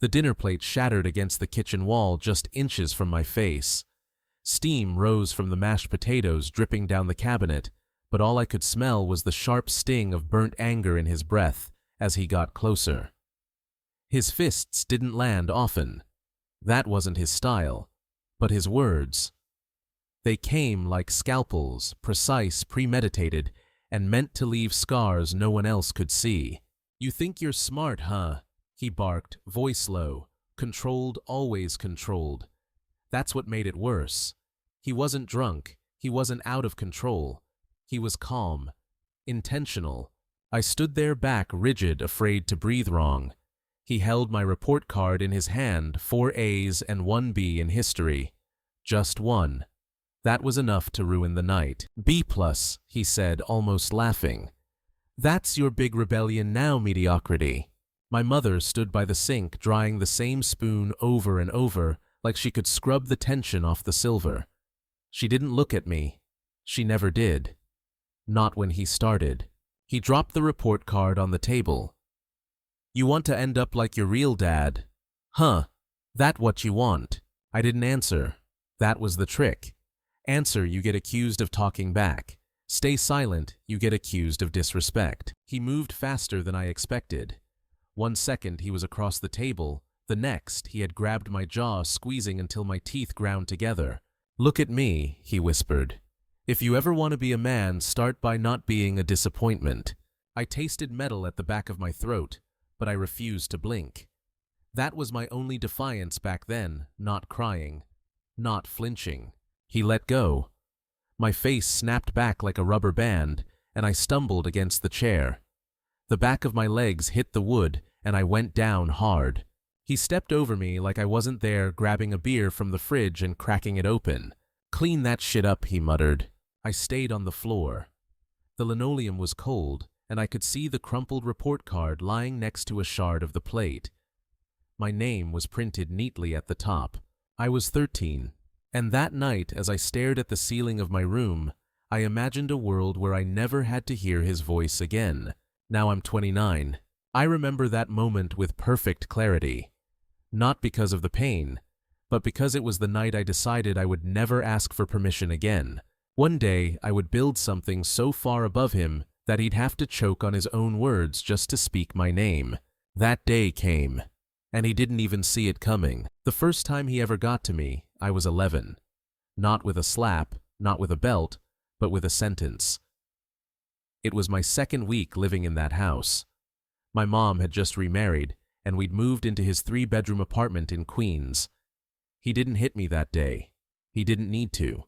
The dinner plate shattered against the kitchen wall just inches from my face. Steam rose from the mashed potatoes dripping down the cabinet, but all I could smell was the sharp sting of burnt anger in his breath as he got closer. His fists didn't land often. That wasn't his style. But his words. They came like scalpels, precise, premeditated, and meant to leave scars no one else could see. "You think you're smart, huh?" he barked, voice low, controlled, always controlled. That's what made it worse. He wasn't drunk. He wasn't out of control. He was calm, intentional. I stood there back, rigid, afraid to breathe wrong. He held my report card in his hand, 4 A's and 1 B in history. Just one. That was enough to ruin the night. "B+, he said, almost laughing. "That's your big rebellion now, mediocrity." My mother stood by the sink, drying the same spoon over and over, like she could scrub the tension off the silver. She didn't look at me. She never did. Not when he started. He dropped the report card on the table. "You want to end up like your real dad? Huh? That what you want?" I didn't answer. That was the trick. Answer, you get accused of talking back. Stay silent, you get accused of disrespect. He moved faster than I expected. 1 second he was across the table. The next, he had grabbed my jaw, squeezing until my teeth ground together. "Look at me," he whispered. "If you ever want to be a man, start by not being a disappointment." I tasted metal at the back of my throat, but I refused to blink. That was my only defiance back then, not crying, not flinching. He let go. My face snapped back like a rubber band, and I stumbled against the chair. The back of my legs hit the wood, and I went down hard. He stepped over me like I wasn't there, grabbing a beer from the fridge and cracking it open. "Clean that shit up," he muttered. I stayed on the floor. The linoleum was cold, and I could see the crumpled report card lying next to a shard of the plate. My name was printed neatly at the top. I was 13, and that night, as I stared at the ceiling of my room, I imagined a world where I never had to hear his voice again. Now I'm 29. I remember that moment with perfect clarity. Not because of the pain, but because it was the night I decided I would never ask for permission again. One day, I would build something so far above him that he'd have to choke on his own words just to speak my name. That day came, and he didn't even see it coming. The first time he ever got to me, I was 11. Not with a slap, not with a belt, but with a sentence. It was my second week living in that house. My mom had just remarried, and we'd moved into his 3-bedroom apartment in Queens. He didn't hit me that day. He didn't need to.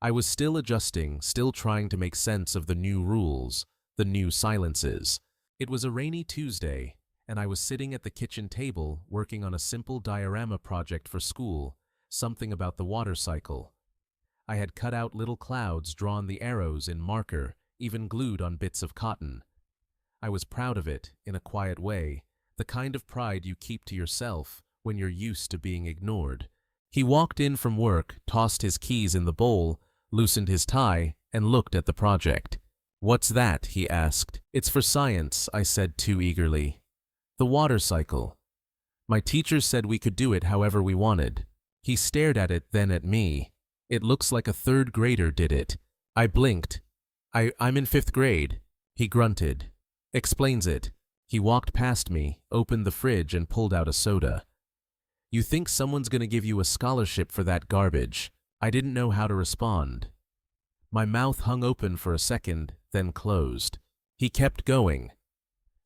I was still adjusting, still trying to make sense of the new rules, the new silences. It was a rainy Tuesday, and I was sitting at the kitchen table working on a simple diorama project for school, something about the water cycle. I had cut out little clouds, drawn the arrows in marker, even glued on bits of cotton. I was proud of it, in a quiet way, the kind of pride you keep to yourself when you're used to being ignored. He walked in from work, tossed his keys in the bowl, loosened his tie, and looked at the project. "What's that?" he asked. "It's for science," I said too eagerly. "The water cycle. My teacher said we could do it however we wanted." He stared at it, then at me. "It looks like a 3rd grader did it." I blinked. I'm in 5th grade. He grunted. "Explains it." He walked past me, opened the fridge, and pulled out a soda. "You think someone's gonna give you a scholarship for that garbage?" I didn't know how to respond. My mouth hung open for a second, then closed. He kept going.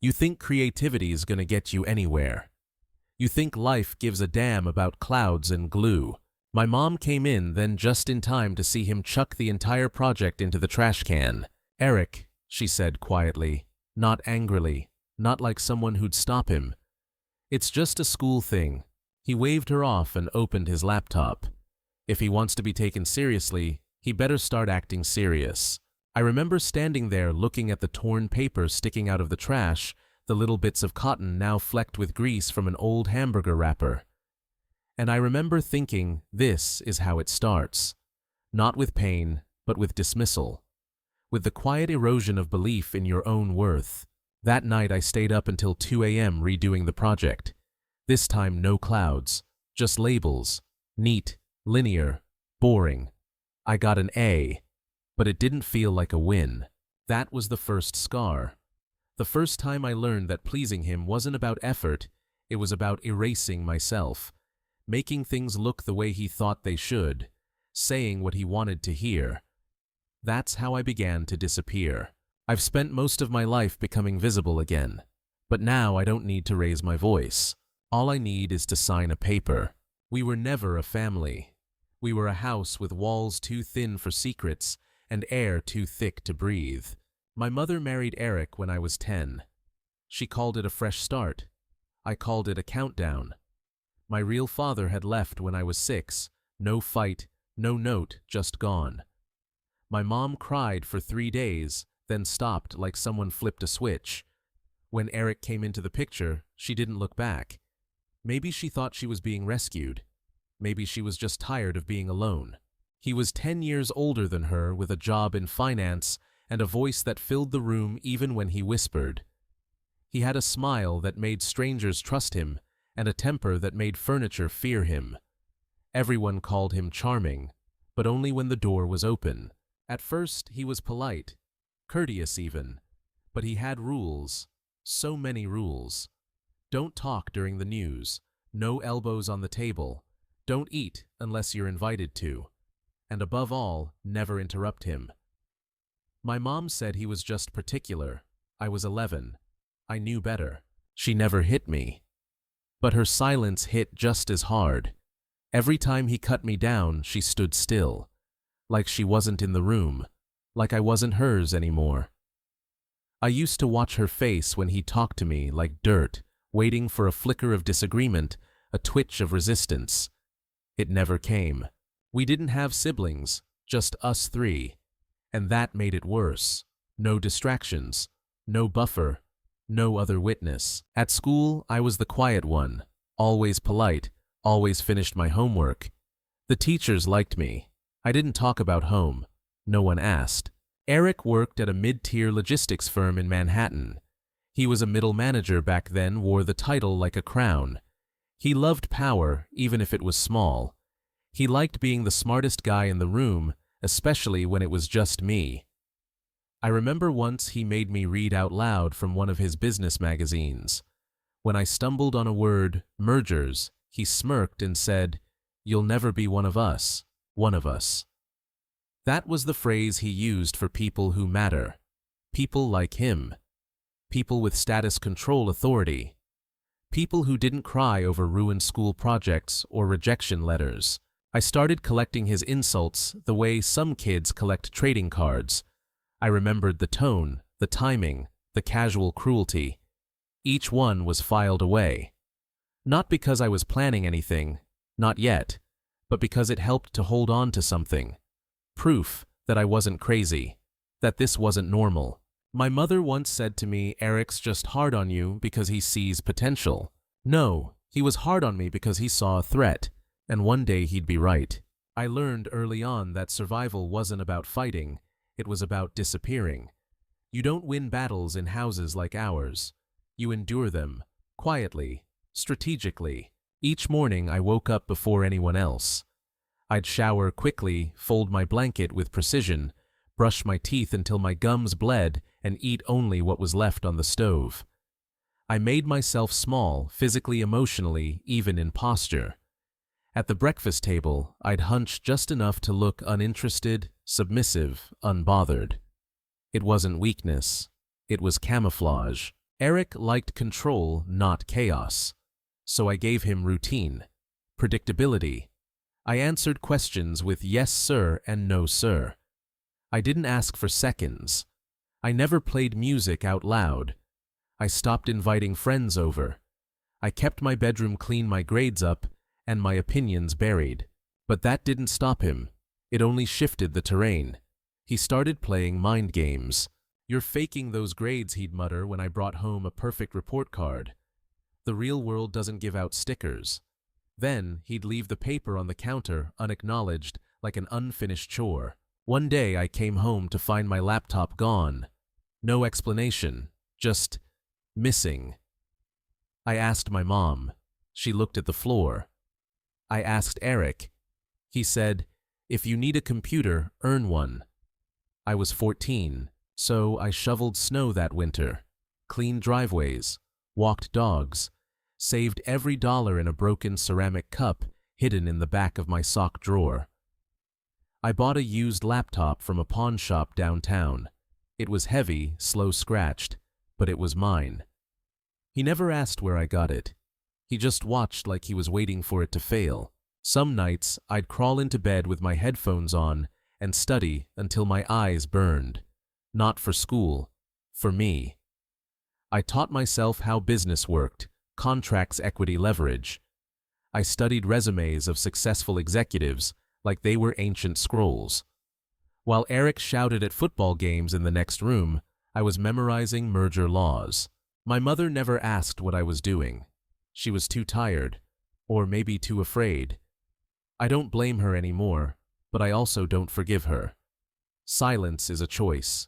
"You think creativity is gonna get you anywhere? You think life gives a damn about clouds and glue?" My mom came in then just in time to see him chuck the entire project into the trash can. "Eric," she said quietly, not angrily, not like someone who'd stop him. "It's just a school thing." He waved her off and opened his laptop. If he wants to be taken seriously, he better start acting serious. I remember standing there looking at the torn paper sticking out of the trash, the little bits of cotton now flecked with grease from an old hamburger wrapper. And I remember thinking, this is how it starts. Not with pain, but with dismissal. With the quiet erosion of belief in your own worth. That night I stayed up until 2 a.m. redoing the project. This time no clouds, just labels. Neat, linear, boring. I got an A, but it didn't feel like a win. That was the first scar. The first time I learned that pleasing him wasn't about effort, it was about erasing myself, making things look the way he thought they should, saying what he wanted to hear. That's how I began to disappear. I've spent most of my life becoming visible again, but now I don't need to raise my voice. All I need is to sign a paper. We were never a family. We were a house with walls too thin for secrets and air too thick to breathe. My mother married Eric when I was 10. She called it a fresh start. I called it a countdown. My real father had left when I was 6. No fight, no note, just gone. My mom cried for 3 days, then stopped like someone flipped a switch. When Eric came into the picture, she didn't look back. Maybe she thought she was being rescued. Maybe she was just tired of being alone. He was 10 years older than her, with a job in finance and a voice that filled the room even when he whispered. He had a smile that made strangers trust him and a temper that made furniture fear him. Everyone called him charming, but only when the door was open. At first, he was polite, courteous even, but he had rules, so many rules. Don't talk during the news, no elbows on the table, don't eat unless you're invited to, and above all, never interrupt him. My mom said he was just particular. I was 11. I knew better. She never hit me. But her silence hit just as hard. Every time he cut me down, she stood still, like she wasn't in the room, like I wasn't hers anymore. I used to watch her face when he talked to me like dirt, waiting for a flicker of disagreement, a twitch of resistance. It never came. We didn't have siblings, just us 3. And that made it worse. No distractions, no buffer, no other witness. At school, I was the quiet one, always polite, always finished my homework. The teachers liked me. I didn't talk about home. No one asked. Eric worked at a mid-tier logistics firm in Manhattan. He was a middle manager back then, wore the title like a crown. He loved power, even if it was small. He liked being the smartest guy in the room, especially when it was just me. I remember once he made me read out loud from one of his business magazines. When I stumbled on a word, mergers, he smirked and said, "You'll never be one of us, one of us." That was the phrase he used for people who matter. People like him. People with status control authority. People who didn't cry over ruined school projects or rejection letters. I started collecting his insults the way some kids collect trading cards. I remembered the tone, the timing, the casual cruelty. Each one was filed away. Not because I was planning anything, not yet, but because it helped to hold on to something. Proof that I wasn't crazy, that this wasn't normal. My mother once said to me, "Eric's just hard on you because he sees potential." No, he was hard on me because he saw a threat, and one day he'd be right. I learned early on that survival wasn't about fighting, it was about disappearing. You don't win battles in houses like ours. You endure them, quietly, strategically. Each morning I woke up before anyone else. I'd shower quickly, fold my blanket with precision, brush my teeth until my gums bled, and eat only what was left on the stove. I made myself small, physically, emotionally, even in posture. At the breakfast table, I'd hunch just enough to look uninterested, submissive, unbothered. It wasn't weakness. It was camouflage. Eric liked control, not chaos. So I gave him routine, predictability. I answered questions with yes, sir, and no, sir. I didn't ask for seconds. I never played music out loud. I stopped inviting friends over. I kept my bedroom clean, my grades up, and my opinions buried. But that didn't stop him. It only shifted the terrain. He started playing mind games. "You're faking those grades," he'd mutter when I brought home a perfect report card. The real world doesn't give out stickers. Then he'd leave the paper on the counter, unacknowledged, like an unfinished chore. One day I came home to find my laptop gone. No explanation, just missing. I asked my mom. She looked at the floor. I asked Eric. He said, "If you need a computer, earn one." I was 14, so I shoveled snow that winter, cleaned driveways, walked dogs, saved every dollar in a broken ceramic cup hidden in the back of my sock drawer. I bought a used laptop from a pawn shop downtown. It was heavy, slow-scratched, but it was mine. He never asked where I got it. He just watched like he was waiting for it to fail. Some nights, I'd crawl into bed with my headphones on and study until my eyes burned. Not for school, for me. I taught myself how business worked, contracts, equity, leverage. I studied resumes of successful executives like they were ancient scrolls. While Eric shouted at football games in the next room, I was memorizing merger laws. My mother never asked what I was doing. She was too tired, or maybe too afraid. I don't blame her anymore, but I also don't forgive her. Silence is a choice.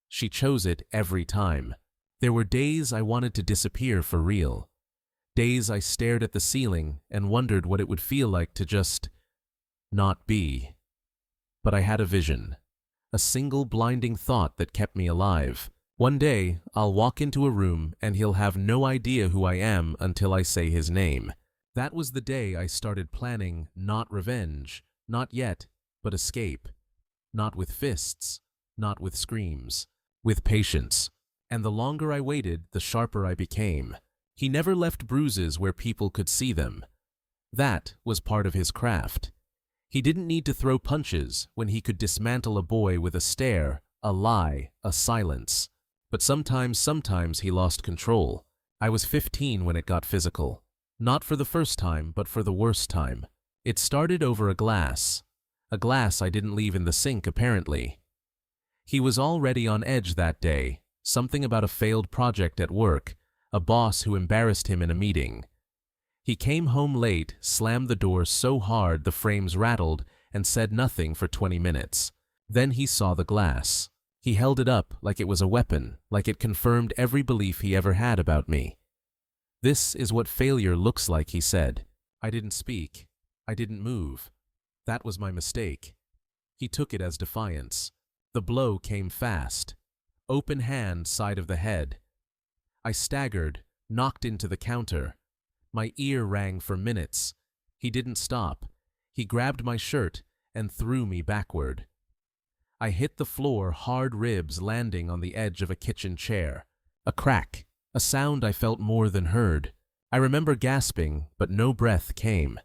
She chose it every time. There were days I wanted to disappear for real. Days I stared at the ceiling and wondered what it would feel like to just not be. But I had a vision, a single blinding thought that kept me alive. One day, I'll walk into a room and he'll have no idea who I am until I say his name. That was the day I started planning not revenge, not yet, but escape. Not with fists, not with screams, with patience. And the longer I waited, the sharper I became. He never left bruises where people could see them. That was part of his craft. He didn't need to throw punches when he could dismantle a boy with a stare, a lie, a silence. But sometimes he lost control. I was 15 when it got physical. Not for the first time, but for the worst time. It started over a glass. A glass I didn't leave in the sink, apparently. He was already on edge that day. Something about a failed project at work, a boss who embarrassed him in a meeting. He came home late, slammed the door so hard the frames rattled, and said nothing for 20 minutes. Then he saw the glass. He held it up like it was a weapon, like it confirmed every belief he ever had about me. "This is what failure looks like," he said. I didn't speak. I didn't move. That was my mistake. He took it as defiance. The blow came fast. Open hand, side of the head. I staggered, knocked into the counter. My ear rang for minutes. He didn't stop. He grabbed my shirt and threw me backward. I hit the floor, hard ribs landing on the edge of a kitchen chair. A crack, a sound I felt more than heard. I remember gasping, but no breath came.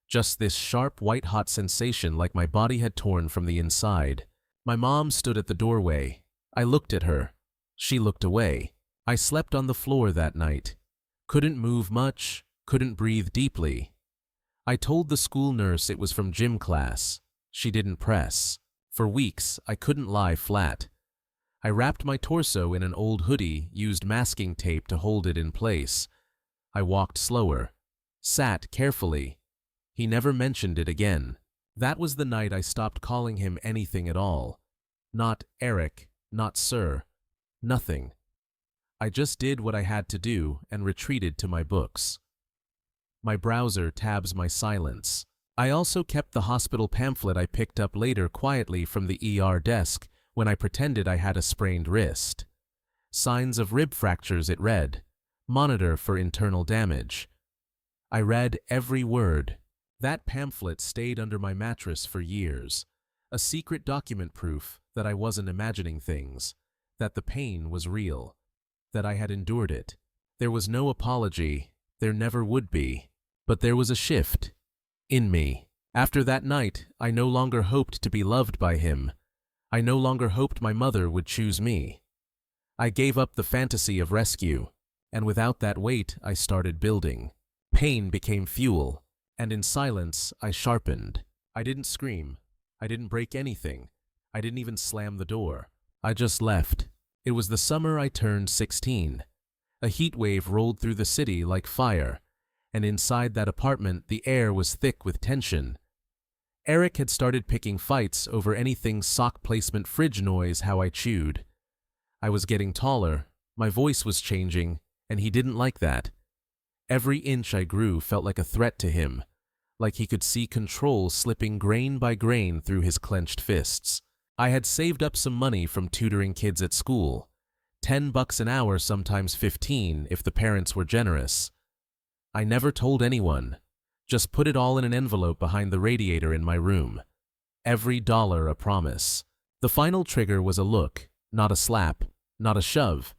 Just this sharp, white-hot sensation like my body had torn from the inside. My mom stood at the doorway. I looked at her. She looked away. I slept on the floor that night. Couldn't move much, couldn't breathe deeply. I told the school nurse it was from gym class. She didn't press. For weeks, I couldn't lie flat. I wrapped my torso in an old hoodie, used masking tape to hold it in place. I walked slower, sat carefully. He never mentioned it again. That was the night I stopped calling him anything at all. Not Eric, not Sir, nothing. I just did what I had to do and retreated to my books. My browser tabs my silence. I also kept the hospital pamphlet I picked up later quietly from the ER desk when I pretended I had a sprained wrist. Signs of rib fractures, it read. Monitor for internal damage. I read every word. That pamphlet stayed under my mattress for years. A secret document proof that I wasn't imagining things, that the pain was real, that I had endured it. There was no apology, there never would be, but there was a shift in me. After that night, I no longer hoped to be loved by him. I no longer hoped my mother would choose me. I gave up the fantasy of rescue, and without that weight, I started building. Pain became fuel, and in silence, I sharpened. I didn't scream. I didn't break anything. I didn't even slam the door. I just left. It was the summer I turned 16. A heat wave rolled through the city like fire, and inside that apartment the air was thick with tension. Eric had started picking fights over anything sock placement, fridge noise, how I chewed. I was getting taller, my voice was changing, and he didn't like that. Every inch I grew felt like a threat to him, like he could see control slipping grain by grain through his clenched fists. I had saved up some money from tutoring kids at school, $10 an hour, sometimes 15 if the parents were generous. I never told anyone, just put it all in an envelope behind the radiator in my room. Every dollar a promise. The final trigger was a look, not a slap, not a shove,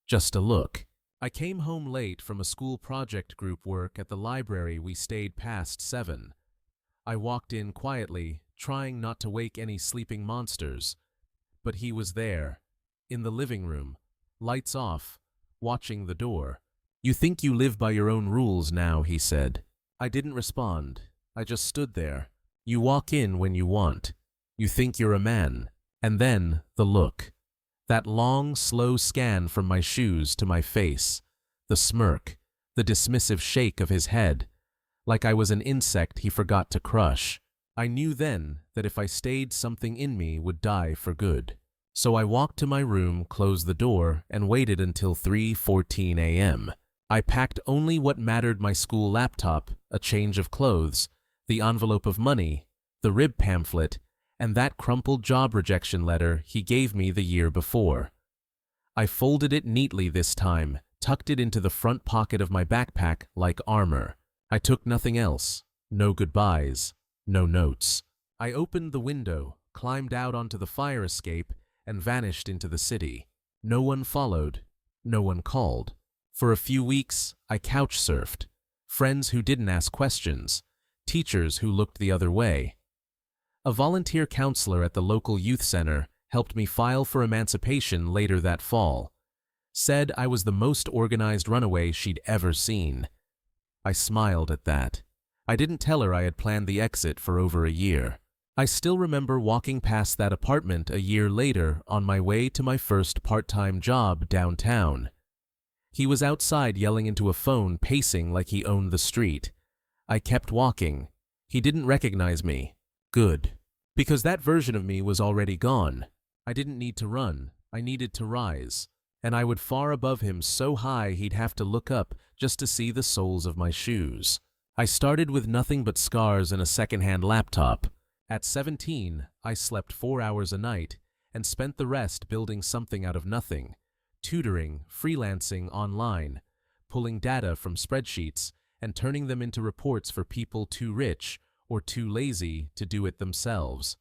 just a look. I came home late from a school project group work at the library. We stayed past 7. I walked in quietly, trying not to wake any sleeping monsters. But he was there, in the living room, lights off, watching the door. "You think you live by your own rules now," he said. I didn't respond. I just stood there. You walk in when you want. You think you're a man. And then, the look. That long, slow scan from my shoes to my face. The smirk. The dismissive shake of his head. Like I was an insect he forgot to crush. I knew then that if I stayed, something in me would die for good. So I walked to my room, closed the door, and waited until 3:14 a.m. I packed only what mattered: my school laptop, a change of clothes, the envelope of money, the rib pamphlet, and that crumpled job rejection letter he gave me the year before. I folded it neatly this time, tucked it into the front pocket of my backpack like armor. I took nothing else. No goodbyes, no notes. I opened the window, climbed out onto the fire escape, and vanished into the city. No one followed. No one called. For a few weeks, I couch surfed. Friends who didn't ask questions. Teachers who looked the other way. A volunteer counselor at the local youth center helped me file for emancipation later that fall. Said I was the most organized runaway she'd ever seen. I smiled at that. I didn't tell her I had planned the exit for over a year. I still remember walking past that apartment a year later on my way to my first part-time job downtown. He was outside yelling into a phone, pacing like he owned the street. I kept walking. He didn't recognize me. Good. Because that version of me was already gone. I didn't need to run. I needed to rise. And I would far above him, so high he'd have to look up just to see the soles of my shoes. I started with nothing but scars and a second-hand laptop. At 17, I slept 4 hours a night and spent the rest building something out of nothing, tutoring, freelancing online, pulling data from spreadsheets and turning them into reports for people too rich or too lazy to do it themselves.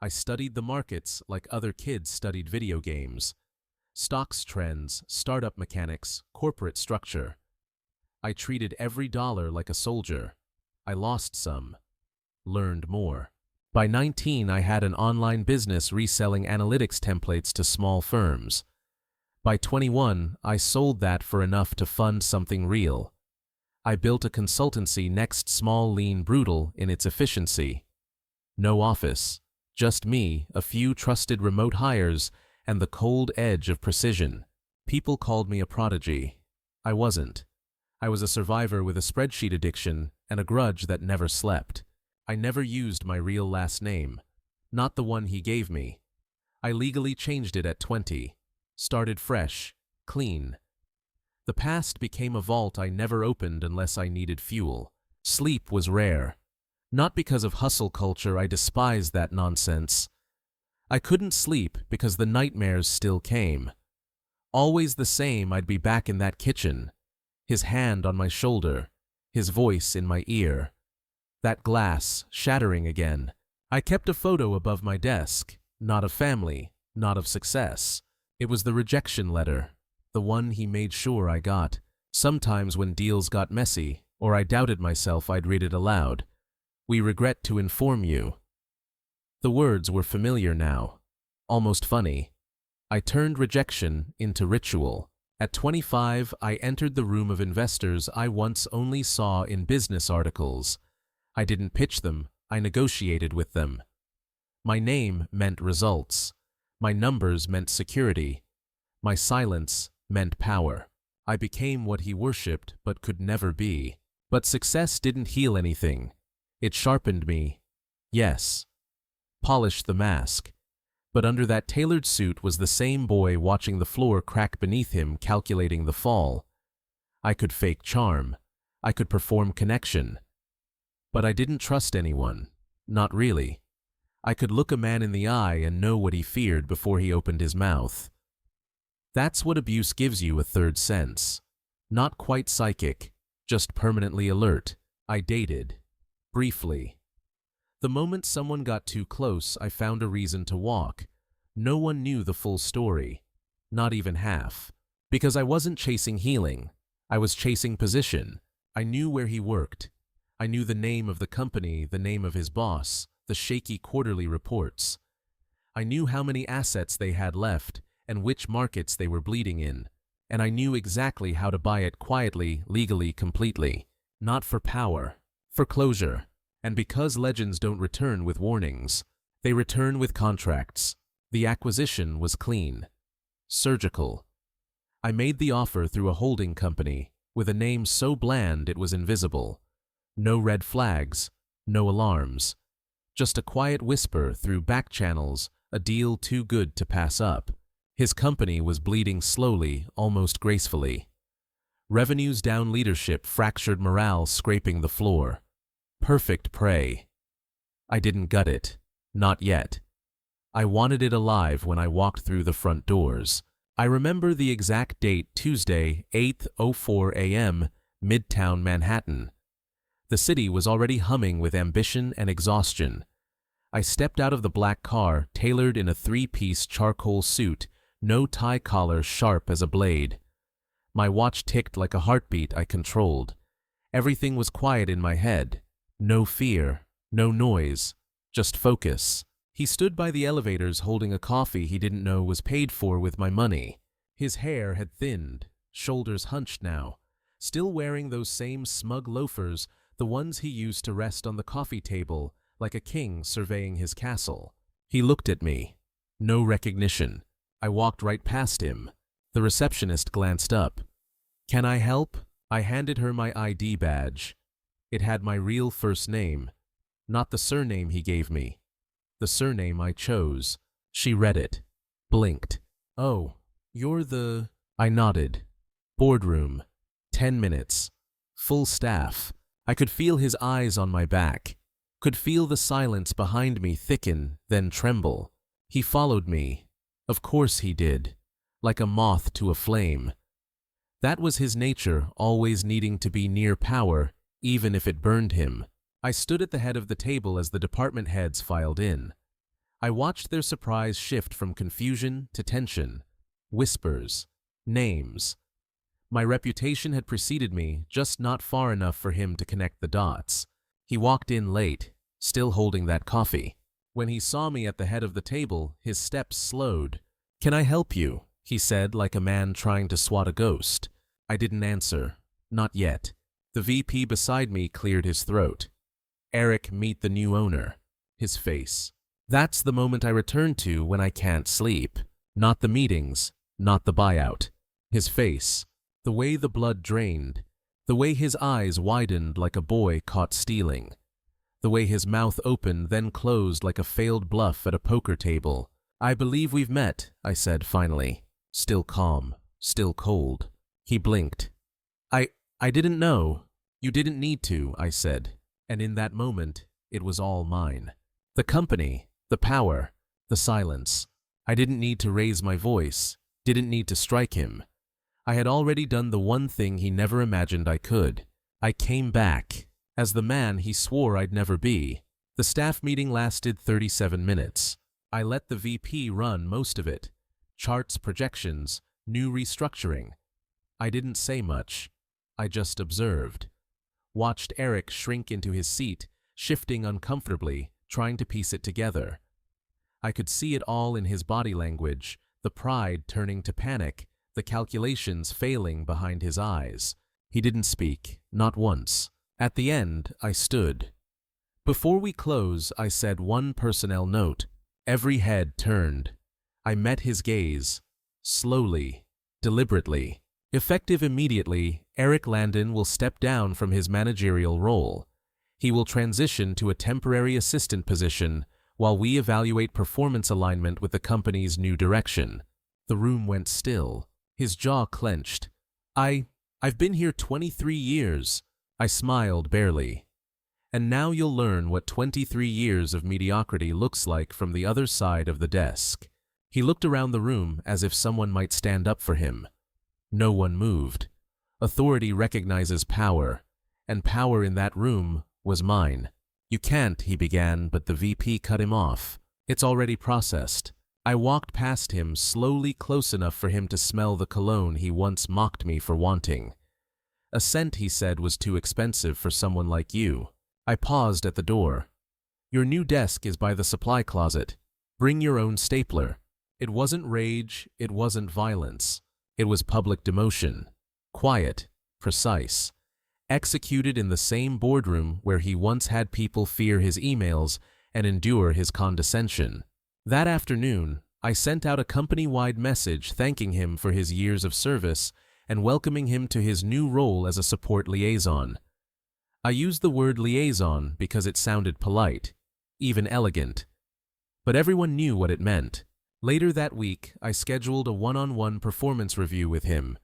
I studied the markets like other kids studied video games. Stocks trends, startup mechanics, corporate structure. I treated every dollar like a soldier. I lost some, learned more. By 19, I had an online business reselling analytics templates to small firms. By 21, I sold that for enough to fund something real. I built a consultancy, next small, lean, brutal in its efficiency. No office, just me, a few trusted remote hires, and the cold edge of precision. People called me a prodigy. I wasn't. I was a survivor with a spreadsheet addiction and a grudge that never slept. I never used my real last name, not the one he gave me. I legally changed it at 20, started fresh, clean. The past became a vault I never opened unless I needed fuel. Sleep was rare. Not because of hustle culture, I despised that nonsense. I couldn't sleep because the nightmares still came. Always the same, I'd be back in that kitchen, his hand on my shoulder, his voice in my ear. That glass shattering again. I kept a photo above my desk, not of family, not of success. It was the rejection letter, the one he made sure I got. Sometimes when deals got messy, or I doubted myself, I'd read it aloud. "We regret to inform you." The words were familiar now, almost funny. I turned rejection into ritual. At 25, I entered the room of investors I once only saw in business articles. I didn't pitch them, I negotiated with them. My name meant results. My numbers meant security. My silence meant power. I became what he worshipped but could never be. But success didn't heal anything. It sharpened me. Yes. Polished the mask. But under that tailored suit was the same boy watching the floor crack beneath him, calculating the fall. I could fake charm. I could perform connection. But I didn't trust anyone. Not really. I could look a man in the eye and know what he feared before he opened his mouth. That's what abuse gives you, a third sense. Not quite psychic, just permanently alert. I dated. Briefly. The moment someone got too close, I found a reason to walk. No one knew the full story. Not even half. Because I wasn't chasing healing. I was chasing position. I knew where he worked. I knew the name of the company, the name of his boss, the shaky quarterly reports. I knew how many assets they had left and which markets they were bleeding in. And I knew exactly how to buy it quietly, legally, completely. Not for power. For closure. And because legends don't return with warnings, they return with contracts. The acquisition was clean. Surgical. I made the offer through a holding company, with a name so bland it was invisible. No red flags, no alarms. Just a quiet whisper through back channels, a deal too good to pass up. His company was bleeding slowly, almost gracefully. Revenues down, leadership, fractured morale scraping the floor. Perfect prey. I didn't gut it. Not yet. I wanted it alive when I walked through the front doors. I remember the exact date, Tuesday, 8:04 a.m., Midtown Manhattan. The city was already humming with ambition and exhaustion. I stepped out of the black car, tailored in a three-piece charcoal suit, no tie collar sharp as a blade. My watch ticked like a heartbeat I controlled. Everything was quiet in my head. No fear, no noise, just focus. He stood by the elevators holding a coffee he didn't know was paid for with my money. His hair had thinned, shoulders hunched now, still wearing those same smug loafers, the ones he used to rest on the coffee table like a king surveying his castle. He looked at me. No recognition. I walked right past him. The receptionist glanced up. "Can I help?" I handed her my ID badge. It had my real first name, not the surname he gave me. The surname I chose. She read it. Blinked. "Oh, you're the..." I nodded. Boardroom. 10 minutes. Full staff. I could feel his eyes on my back. Could feel the silence behind me thicken, then tremble. He followed me. Of course he did. Like a moth to a flame. That was his nature, always needing to be near power, even if it burned him. I stood at the head of the table as the department heads filed in. I watched their surprise shift from confusion to tension. Whispers. Names. My reputation had preceded me, just not far enough for him to connect the dots. He walked in late, still holding that coffee. When he saw me at the head of the table, his steps slowed. "Can I help you?" he said like a man trying to swat a ghost. I didn't answer. Not yet. The VP beside me cleared his throat. "Eric, meet the new owner." His face. That's the moment I return to when I can't sleep. Not the meetings, not the buyout. His face. The way the blood drained. The way his eyes widened like a boy caught stealing. The way his mouth opened then closed like a failed bluff at a poker table. "I believe we've met," I said finally. Still calm, still cold. He blinked. I didn't know. You didn't need to," I said. And in that moment, it was all mine. The company, the power, the silence. I didn't need to raise my voice, didn't need to strike him. I had already done the one thing he never imagined I could. I came back, as the man he swore I'd never be. The staff meeting lasted 37 minutes. I let the VP run most of it. Charts, projections, new restructuring. I didn't say much. I just observed. Watched Eric shrink into his seat, shifting uncomfortably, trying to piece it together. I could see it all in his body language, the pride turning to panic, the calculations failing behind his eyes. He didn't speak, not once. At the end, I stood. "Before we close," I said one personnel note. Every head turned. I met his gaze. Slowly, deliberately. Effective immediately, Eric Landon will step down from his managerial role. He will transition to a temporary assistant position while we evaluate performance alignment with the company's new direction. The room went still. His jaw clenched. I I've been here 23 years. I smiled barely. And now you'll learn what 23 years of mediocrity looks like from the other side of the desk. He looked around the room as if someone might stand up for him. No one moved. Authority recognizes power, and power in that room was mine. You can't, he began, but the VP cut him off. It's already processed. I walked past him, slowly close enough for him to smell the cologne he once mocked me for wanting. A scent, he said, was too expensive for someone like you. I paused at the door. Your new desk is by the supply closet. Bring your own stapler. It wasn't rage, it wasn't violence. It was public demotion. Quiet, precise. Executed in the same boardroom where he once had people fear his emails and endure his condescension. That afternoon, I sent out a company-wide message thanking him for his years of service and welcoming him to his new role as a support liaison. I used the word liaison because it sounded polite, even elegant. But everyone knew what it meant. Later that week, I scheduled a one-on-one performance review with him.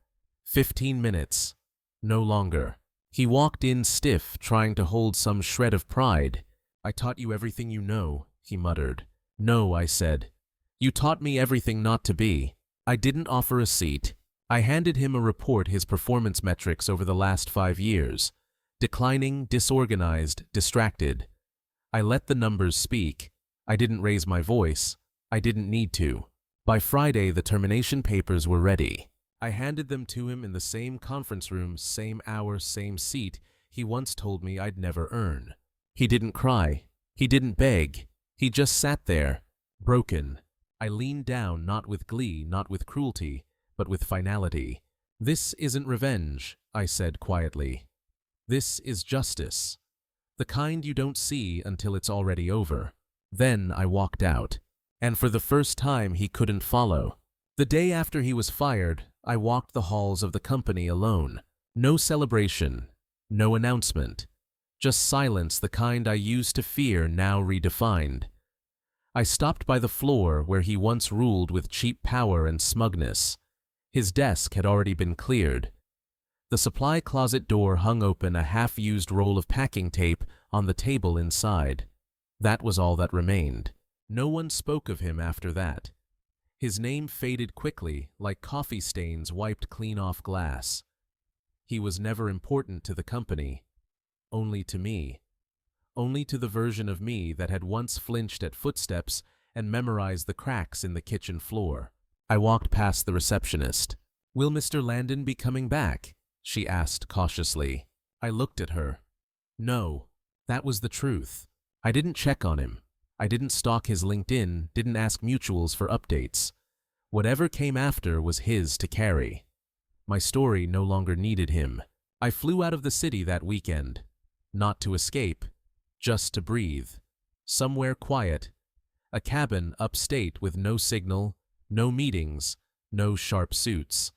15 minutes. No longer. He walked in stiff, trying to hold some shred of pride. I taught you everything you know, he muttered. No, I said. You taught me everything not to be. I didn't offer a seat. I handed him a report, his performance metrics over the last 5 years. Declining, disorganized, distracted. I let the numbers speak. I didn't raise my voice. I didn't need to. By Friday, the termination papers were ready. I handed them to him in the same conference room, same hour, same seat he once told me I'd never earn. He didn't cry. He didn't beg. He just sat there, broken. I leaned down, not with glee, not with cruelty, but with finality. This isn't revenge, I said quietly. This is justice. The kind you don't see until it's already over. Then I walked out. And for the first time, he couldn't follow. The day after he was fired, I walked the halls of the company alone. No celebration, no announcement. Just silence, the kind I used to fear, now redefined. I stopped by the floor where he once ruled with cheap power and smugness. His desk had already been cleared. The supply closet door hung open, a half-used roll of packing tape on the table inside. That was all that remained. No one spoke of him after that. His name faded quickly, like coffee stains wiped clean off glass. He was never important to the company. Only to me. Only to the version of me that had once flinched at footsteps and memorized the cracks in the kitchen floor. I walked past the receptionist. "Will Mr. Landon be coming back?" she asked cautiously. I looked at her. No, that was the truth. I didn't check on him. I didn't stalk his LinkedIn, didn't ask mutuals for updates. Whatever came after was his to carry. My story no longer needed him. I flew out of the city that weekend. Not to escape, just to breathe. Somewhere quiet. A cabin upstate with no signal, no meetings, no sharp suits.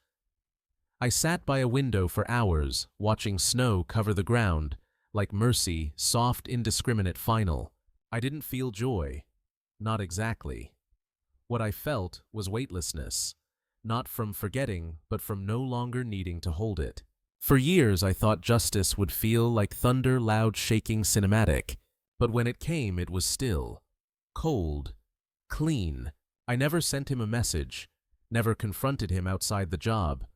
I sat by a window for hours, watching snow cover the ground, like mercy, soft, indiscriminate final. I didn't feel joy. Not exactly. What I felt was weightlessness, not from forgetting, but from no longer needing to hold it. For years I thought justice would feel like thunder, loud, shaking, cinematic, but when it came, it was still. Cold. Clean. I never sent him a message, never confronted him outside the job.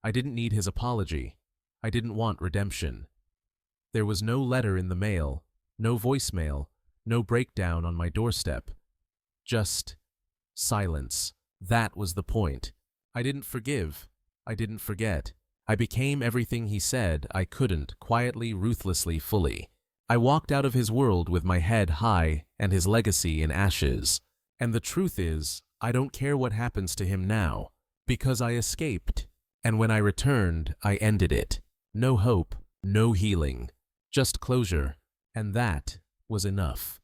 I didn't need his apology. I didn't want redemption. There was no letter in the mail, no voicemail, no breakdown on my doorstep. Just silence. That was the point. I didn't forgive. I didn't forget. I became everything he said I couldn't, quietly, ruthlessly, fully. I walked out of his world with my head high and his legacy in ashes. And the truth is, I don't care what happens to him now, because I escaped. And when I returned, I ended it. No hope, no healing, just closure, and that was enough.